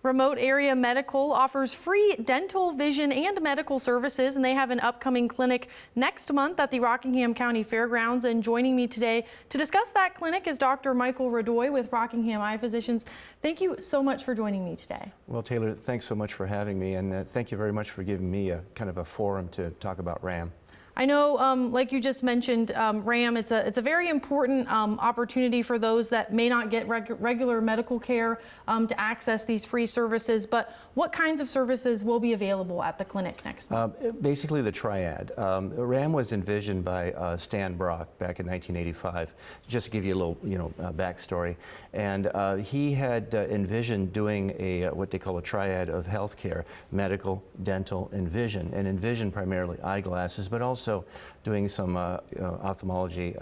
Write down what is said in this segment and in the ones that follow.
Remote Area Medical offers free dental, vision, and medical services, and they have an upcoming clinic next month at the Rockingham County Fairgrounds. And joining me today to discuss that clinic is Dr. Michael Radoy with Rockingham Eye Physicians. Thank you so much for joining me today. Well, Taylor, thanks so much for having me, and thank you very much for giving me a kind of a forum to talk about RAM. I know, like you just mentioned, RAM, it's a very important opportunity for those that may not get regular medical care to access these free services. But what kinds of services will be available at the clinic next month? Basically the triad. RAM was envisioned by Stan Brock back in 1985, just to give you a little backstory. And he had envisioned doing what they call a triad of healthcare: medical, dental, and vision. And in vision, primarily eyeglasses, but also doing some ophthalmology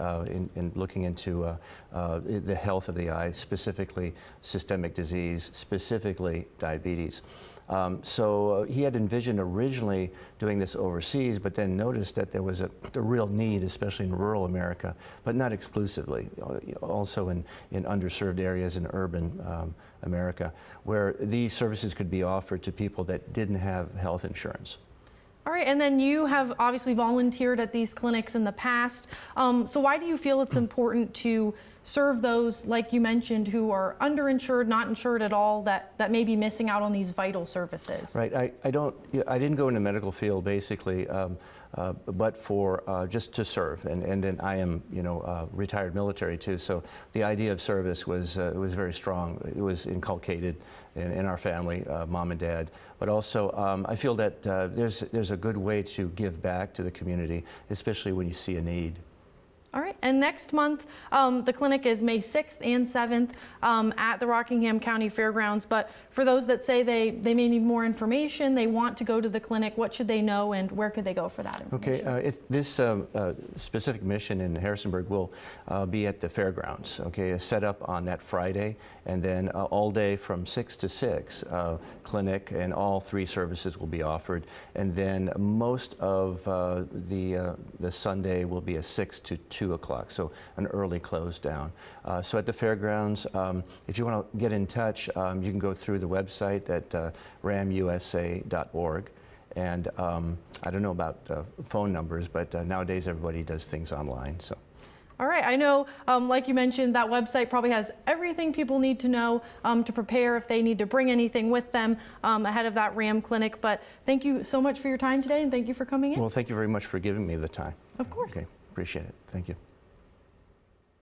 in looking into the health of the eye, specifically systemic disease, specifically diabetes. So he had envisioned originally doing this overseas, but then noticed that there was a real need, especially in rural America, but not exclusively, also in underserved areas in urban America, where these services could be offered to people that didn't have health insurance. All right, and then you have obviously volunteered at these clinics in the past. So why do you feel it's important to serve those, like you mentioned, who are underinsured, not insured at all, that may be missing out on these vital services? Right. I didn't go in the medical field basically, but for just to serve, and then I am retired military too. So the idea of service was very strong. It was inculcated in our family, mom and dad. But also I feel that there's a good way to give back to the community, especially when you see a need. All right, and next month, the clinic is May 6th and 7th at the Rockingham County Fairgrounds. But for those that say they may need more information, they want to go to the clinic, what should they know and where could they go for that information? Okay, this specific mission in Harrisonburg will be at the fairgrounds, okay, set up on that Friday, and then all day from 6 to 6, clinic, and all three services will be offered. And then most of the Sunday will be a 6 to 2 o'clock, so an early close down. So at the fairgrounds, if you want to get in touch, you can go through the website at ramusa.org. And I don't know about phone numbers, but nowadays everybody does things online. So. All right, I know, like you mentioned, that website probably has everything people need to know to prepare if they need to bring anything with them ahead of that RAM clinic. But thank you so much for your time today, and thank you for coming in. Well, thank you very much for giving me the time. Of course. Okay, appreciate it. Thank you.